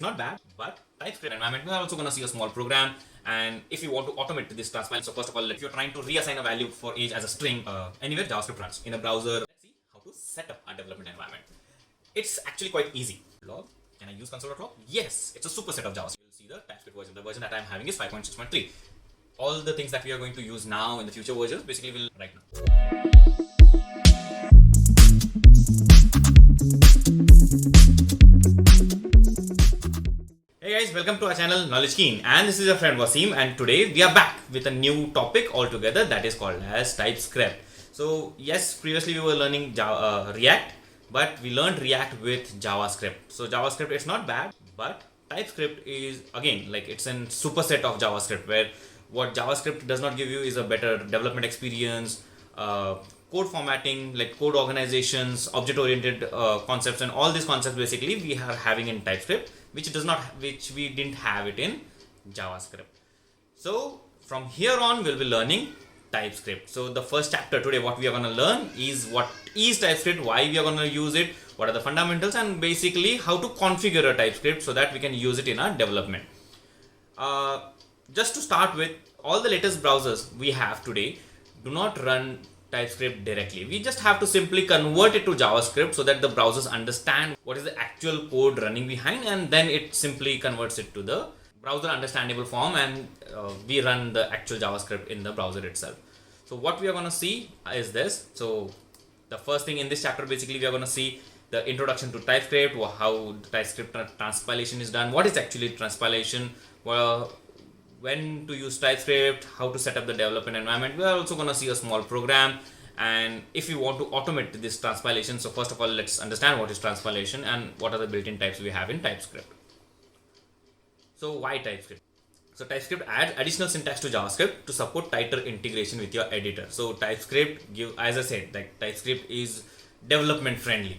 Not bad, but TypeScript environment, we are also going to see a small program. And if you want to automate this transpilation, so first of all, if you're trying to reassign a value for age as a string anywhere JavaScript runs in a browser, let's see how to set up a development environment. It's actually quite easy. Log, can I use console.log? Yes, it's a superset of JavaScript. You'll see the TypeScript version. The version that I'm having is 5.6.3. All the things that we are going to use now in the future versions, basically will right now. Hey guys, welcome to our channel KnowledgeKeen, and this is your friend Wasim, and today we are back with a new topic altogether that is called as TypeScript. So yes, previously we were learning React, but we learned React with JavaScript. So JavaScript is not bad, but TypeScript is again like it's a superset of JavaScript, where what JavaScript does not give you is a better development experience, code formatting, like code organizations, object-oriented concepts, and all these concepts basically we are having in TypeScript, which we didn't have it in JavaScript. So from here on we'll be learning TypeScript. So the first chapter today, what we are going to learn is what is TypeScript, why we are going to use it, what are the fundamentals, and basically how to configure a TypeScript so that we can use it in our development. Just to start with, all the latest browsers we have today do not run TypeScript directly. We just have to simply convert it to JavaScript so that the browsers understand what is the actual code running behind, and then it simply converts it to the browser understandable form, and we run the actual JavaScript in the browser itself. So what we are going to see is this. So the first thing in this chapter, basically we are going to see the introduction to TypeScript, how TypeScript transpilation is done, what is actually transpilation, when to use TypeScript, how to set up the development environment. We are also going to see a small program, and if you want to automate this transpilation, so first of all let's understand what is transpilation and what are the built-in types we have in TypeScript. So why TypeScript? So TypeScript adds additional syntax to JavaScript to support tighter integration with your editor. So TypeScript as I said, like TypeScript is development friendly.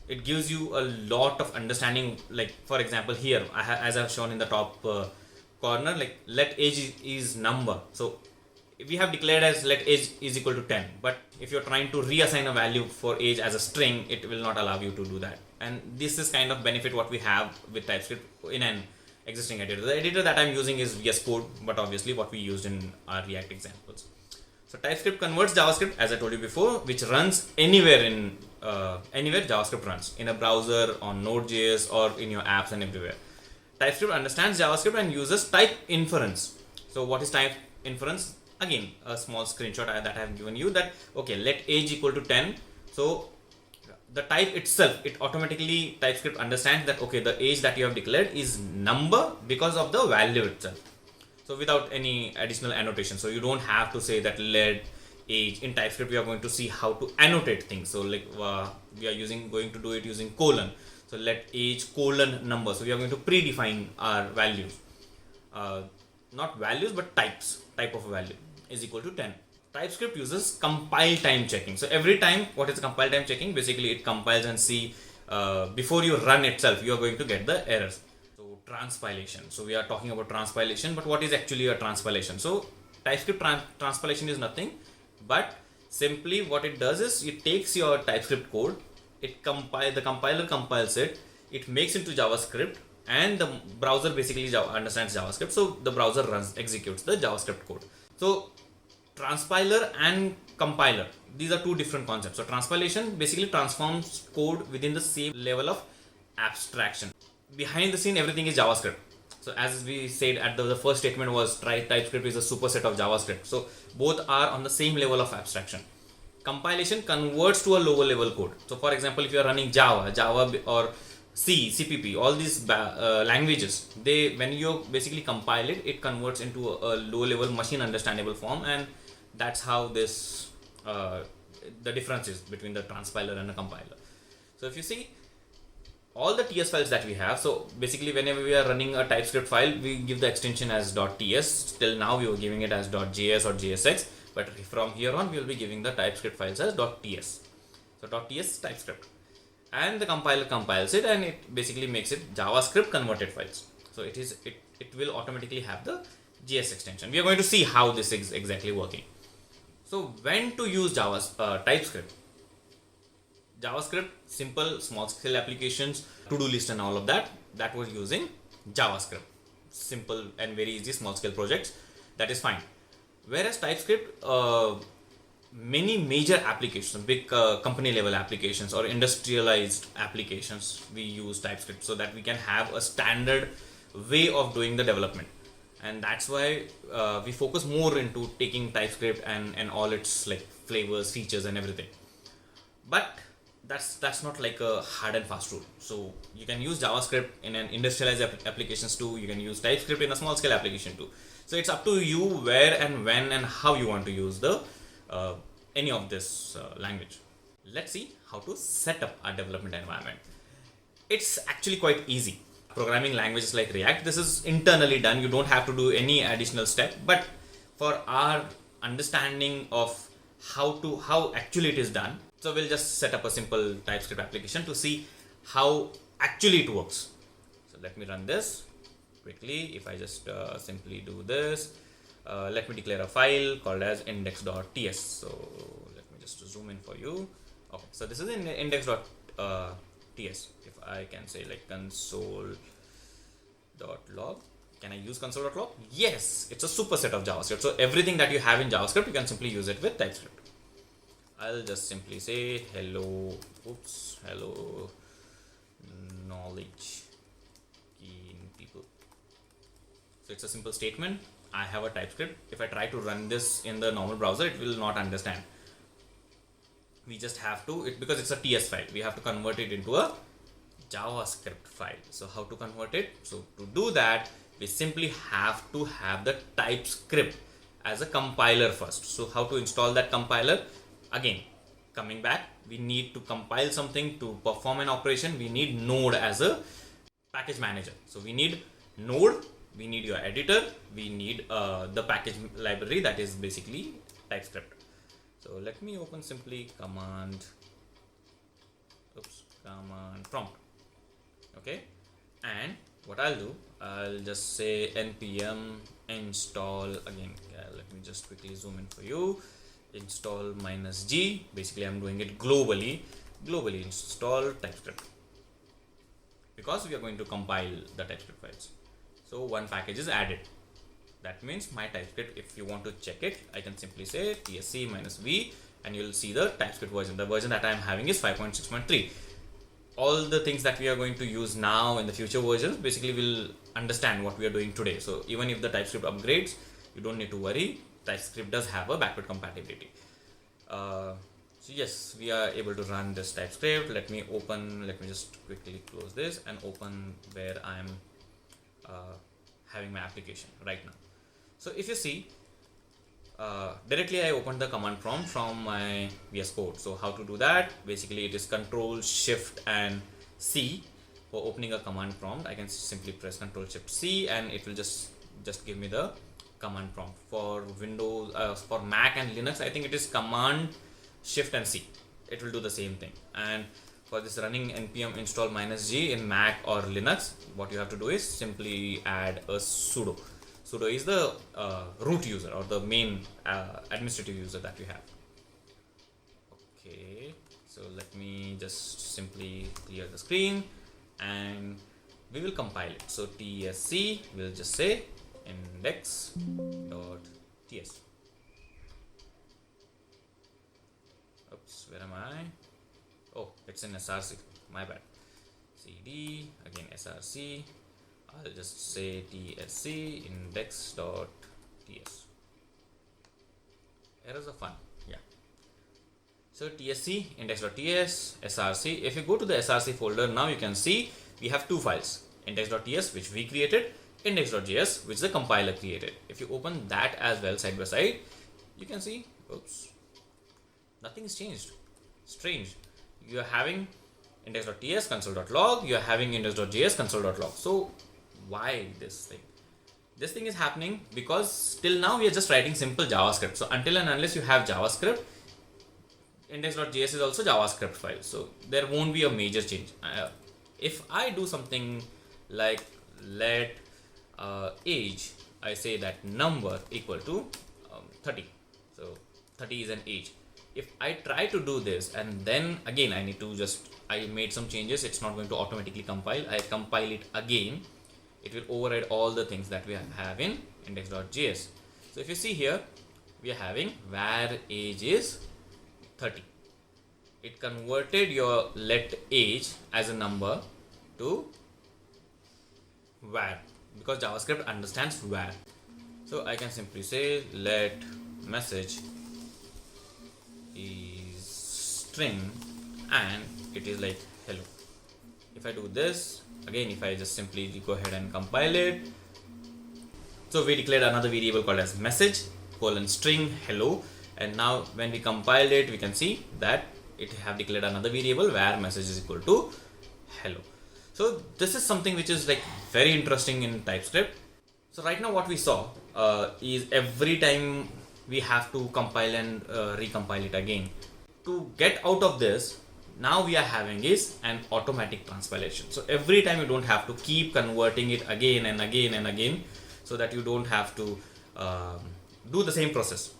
It gives you a lot of understanding. Like for example here, as I've shown in the top corner, like let age is number. So we have declared as let age is equal to 10, but if you're trying to reassign a value for age as a string, it will not allow you to do that. And this is kind of benefit what we have with TypeScript in an existing editor. The editor that I'm using is VS Code, but obviously what we used in our React examples. So TypeScript converts JavaScript, as I told you before, which runs anywhere anywhere JavaScript runs, in a browser, on Node.js, or in your apps and everywhere. TypeScript understands JavaScript and uses type inference. So what is type inference? Again, a small screenshot that I have given you, that okay, let age equal to 10. So the type itself, it automatically TypeScript understands that okay, the age that you have declared is number because of the value itself. So without any additional annotation. So you don't have to say that let age. In TypeScript we are going to see how to annotate things. So like we are going to do it using colon. So let age colon number. So we are going to predefine our values, not values but types. Type of a value is equal to 10. TypeScript uses compile time checking. So every time, what is compile time checking? Basically it compiles and see before you run itself, you are going to get the errors. So transpilation. So we are talking about transpilation, but what is actually a transpilation? So TypeScript transpilation is nothing but simply what it does is it takes your TypeScript code, the compiler compiles it, it makes into JavaScript, and the browser basically understands JavaScript, so the browser executes the JavaScript code. So transpiler and compiler, these are two different concepts. So transpilation basically transforms code within the same level of abstraction. Behind the scene, everything is JavaScript. So as we said at the first statement was TypeScript is a superset of JavaScript. So both are on the same level of abstraction. Compilation converts to a lower level code. So for example, if you are running Java or C, CPP, all these languages, when you basically compile it, it converts into a low level machine understandable form, and that's how this the difference is between the transpiler and the compiler. So if you see all the TS files that we have, so basically whenever we are running a TypeScript file, we give the extension as .ts. Till now we were giving it as .js or JSX, but from here on we will be giving the TypeScript files as .ts. So .ts TypeScript, and the compiler compiles it, and it basically makes it JavaScript converted files. So it will automatically have the JS extension. We are going to see how this is exactly working. So when to use TypeScript? JavaScript, simple small scale applications, to-do list and all of that was using JavaScript. Simple and very easy small scale projects, that is fine. Whereas TypeScript, many major applications, big company level applications or industrialized applications, we use TypeScript so that we can have a standard way of doing the development. And that's why we focus more into taking TypeScript and all its like flavors, features and everything. But that's not like a hard and fast rule. So you can use JavaScript in an industrialized applications too. You can use TypeScript in a small scale application too. So it's up to you where and when and how you want to use the any of this language. Let's see how to set up our development environment. It's actually quite easy. Programming languages like React, this is internally done. You don't have to do any additional step. But for our understanding of how actually it is done, so we'll just set up a simple TypeScript application to see how actually it works. So let me run this quickly. If I just simply do this, let me declare a file called as index.ts. So let me just zoom in for you. Okay, so this is in index.ts. If I can say like console.log. Can I use console.log? Yes, it's a superset of JavaScript. So everything that you have in JavaScript, you can simply use it with TypeScript. I'll just simply say hello KnowledgeKeen people. So it's a simple statement. I have a TypeScript. If I try to run this in the normal browser, it will not understand. We just have to, because it's a TS file, we have to convert it into a JavaScript file. So how to convert it? So to do that, we simply have to have the TypeScript as a compiler first. So how to install that compiler? Again, coming back, we need to compile something to perform an operation. We need Node as a package manager. So we need Node, we need your editor, we need the package library, that is basically TypeScript. So let me open simply command prompt. Okay, and what I'll do, I'll just say npm install again. Let me just quickly zoom in for you. Install -g. Basically, I'm doing it globally install TypeScript, because we are going to compile the TypeScript files. So one package is added. That means my TypeScript, if you want to check it, I can simply say tsc -v and you'll see the TypeScript version. The version that I'm having is 5.6.3. All the things that we are going to use now in the future versions basically will understand what we are doing today. So even if the TypeScript upgrades, you don't need to worry. TypeScript does have a backward compatibility. So yes, we are able to run this TypeScript. Let me just quickly close this and open where I'm having my application right now. So if you see, directly I opened the command prompt from my VS Code. So how to do that? Basically it is Control Shift and C for opening a command prompt. I can simply press Control Shift C and it will just give me the command prompt. For Windows, for Mac and Linux, I think it is Command Shift and C. It will do the same thing. And for this running npm install -g in Mac or Linux, what you have to do is simply add a sudo. Sudo is the root user or the main administrative user that you have. Okay, so let me just simply clear the screen and we will compile it. So tsc will just say index.ts. Oops, where am I? Oh, it's in src, my bad. cd, again src, I'll just say tsc index.ts. Errors are fun, yeah. So tsc index.ts, src. If you go to the src folder, now you can see we have two files, index.ts which we created, index.js which the compiler created. If you open that as well side by side, you can see, oops, nothing is changed. Strange. You are having index.ts console.log, you are having index.js console.log. So why this thing? This thing is happening because till now we are just writing simple JavaScript. So until and unless you have JavaScript, index.js is also JavaScript file. So there won't be a major change. If I do something like let age, I say that number equal to 30. So 30 is an age. If I try to do this and then again I need to I made some changes, it's not going to automatically compile. I compile it again it will override all the things that we have in index.js. So if you see here, we are having where age is 30. It converted your let age as a number to where, because JavaScript understands where. So I can simply say let message is string and it is like hello. If I do this again, if I just simply go ahead and compile it, so we declared another variable called as message colon string hello, and now when we compiled it, we can see that it have declared another variable where message is equal to hello. So this is something which is like very interesting in TypeScript. So right now what we saw is every time we have to compile and recompile it again. To get out of this, now we are having is an automatic transpilation. So every time you don't have to keep converting it again and again and again, so that you don't have to do the same process.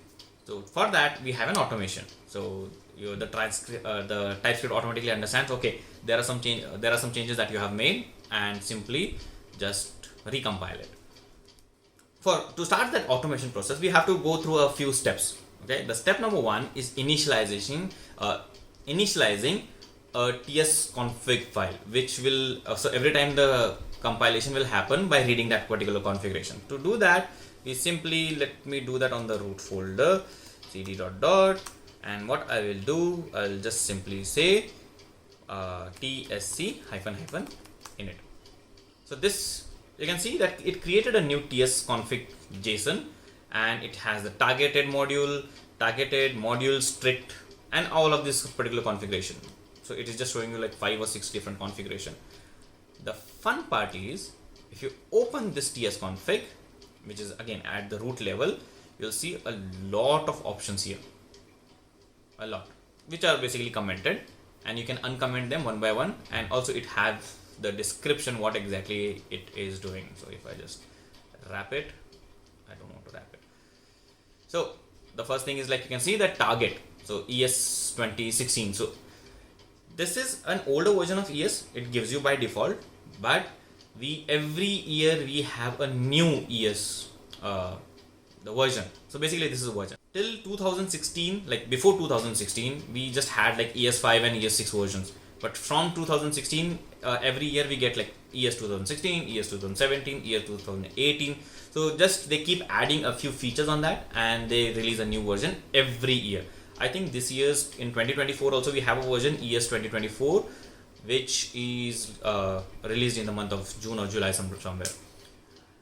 So for that we have an automation. So the TypeScript automatically understands, okay, there are some changes that you have made, and simply just recompile it. To start that automation process, we have to go through a few steps. Okay, the step number 1 is initializing a TS config file, which will so every time the compilation will happen by reading that particular configuration. To do that, we simply, let me do that on the root folder, cd .. and what I will do, I'll just simply say tsc -- init. So this, you can see that it created a new ts config JSON, and it has the targeted module, strict, and all of this particular configuration. So it is just showing you like 5 or 6 different configuration. The fun part is, if you open this ts config, which is again at the root level, you'll see a lot of options here, a lot, which are basically commented, and you can uncomment them one by one, and also it has the description what exactly it is doing. So if I just wrap it, I don't want to wrap it. So the first thing is, like, you can see that target, so ES 2016. So this is an older version of ES, it gives you by default, but every year we have a new ES the version. So basically this is a version. Till 2016, like before 2016, we just had like ES5 and ES6 versions. But from 2016, every year we get like ES 2016, ES 2017, ES 2018. So just they keep adding a few features on that, and they release a new version every year. I think this year's in 2024 also we have a version ES 2024, which is released in the month of June or July somewhere.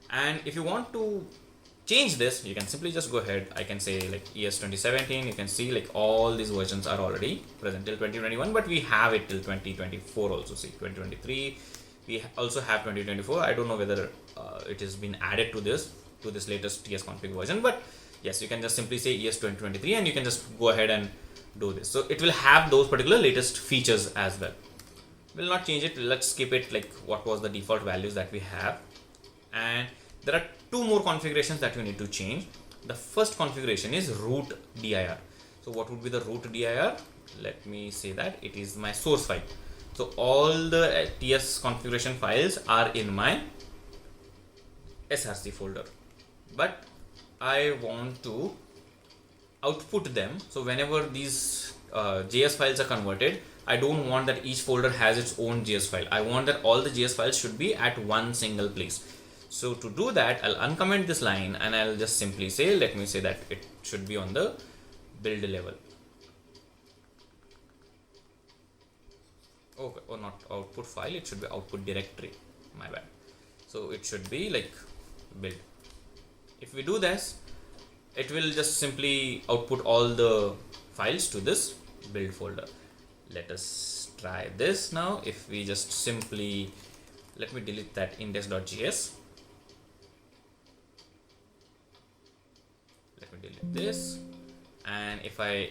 And if you want to change this, you can simply just go ahead. I can say like ES 2017. You can see like all these versions are already present till 2021, but we have it till 2024 also. See 2023. We also have 2024. I don't know whether it has been added to this latest TS config version, but yes, you can just simply say ES 2023, and you can just go ahead and do this. So it will have those particular latest features as well. We'll not change it. Let's keep it like what was the default values that we have. And there are 2 more configurations that you need to change. The first configuration is root dir. So what would be the root dir? Let me say that it is my source file. So all the TS configuration files are in my src folder, but I want to output them. So whenever these JS files are converted, I don't want that each folder has its own JS file. I want that all the JS files should be at one single place. So to do that, I'll uncomment this line, and I'll just simply say, let me say that it should be on the build level. Okay, or not output file, it should be output directory, my bad. So it should be like build. If we do this, it will just simply output all the files to this build folder. Let us try this now. If we just simply, let me delete that index.js. Let me delete this, and if I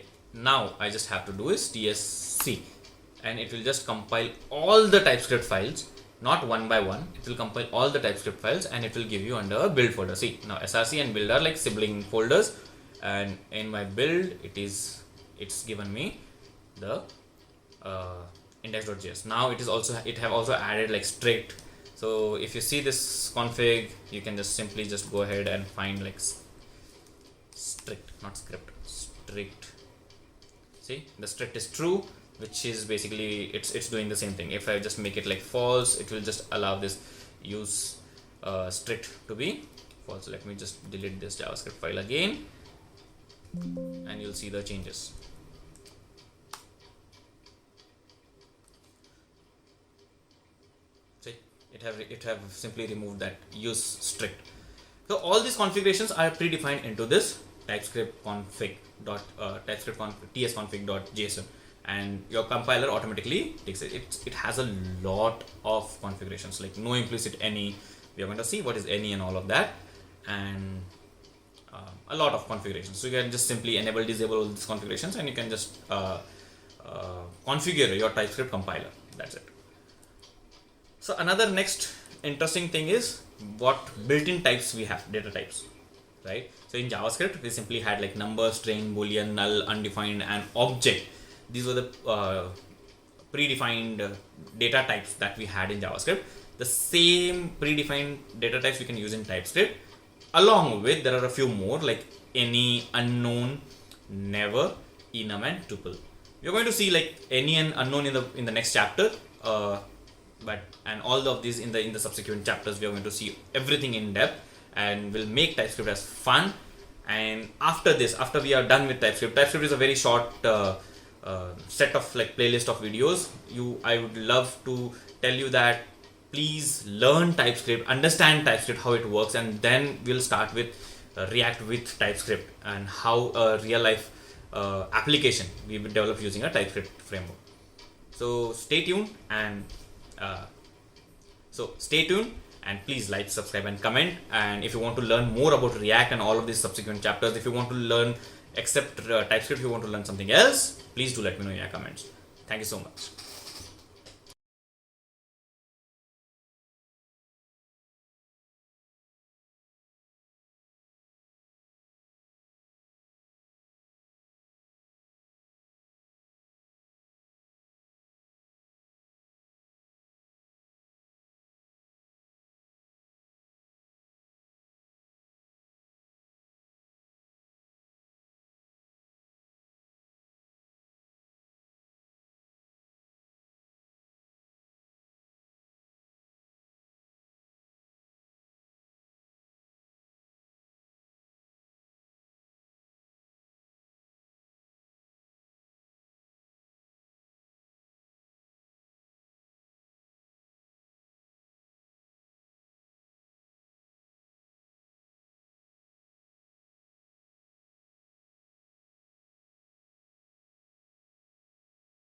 just have to do is tsc, and it will just compile all the TypeScript files, not one by one. It will compile all the TypeScript files, and it will give you under a build folder. See, now src and build are like sibling folders, and in my build it's given me the index.js. Now it have also added like strict So if you see this config, you can just simply just go ahead and find like strict, not script, strict. See, the strict is true, which is basically it's doing the same thing. If I just make it like false, it will just allow this use strict to be false. Let me just delete this JavaScript file again, and you'll see the changes. It have simply removed that use strict. So all these configurations are predefined into this TypeScript config dot TypeScript tsconfig.json, and your compiler automatically takes it. It has a lot of configurations, like no implicit any. We are going to see what is any and all of that, and a lot of configurations. So you can just simply enable, disable all these configurations, and you can just configure your TypeScript compiler. That's it. So another next interesting thing is what built-in types we have, data types, right? So in JavaScript, we simply had like number, string, boolean, null, undefined, and object. These were the predefined data types that we had in JavaScript. The same predefined data types we can use in TypeScript. Along with, there are a few more like any, unknown, never, enum, and tuple. You're going to see like any and unknown in the next chapter. And all of these in the subsequent chapters, we are going to see everything in depth, and will make TypeScript as fun. And after this, after we are done with TypeScript is a very short set of like playlist of videos. I would love to tell you that please learn TypeScript, understand TypeScript, how it works, and then we'll start with React with TypeScript and how a real life application we will develop using a TypeScript framework. So stay tuned and please like, subscribe, and comment. And if you want to learn more about React and all of these subsequent chapters, if you want to learn except TypeScript, if you want to learn something else, please do let me know in your comments. Thank you so much.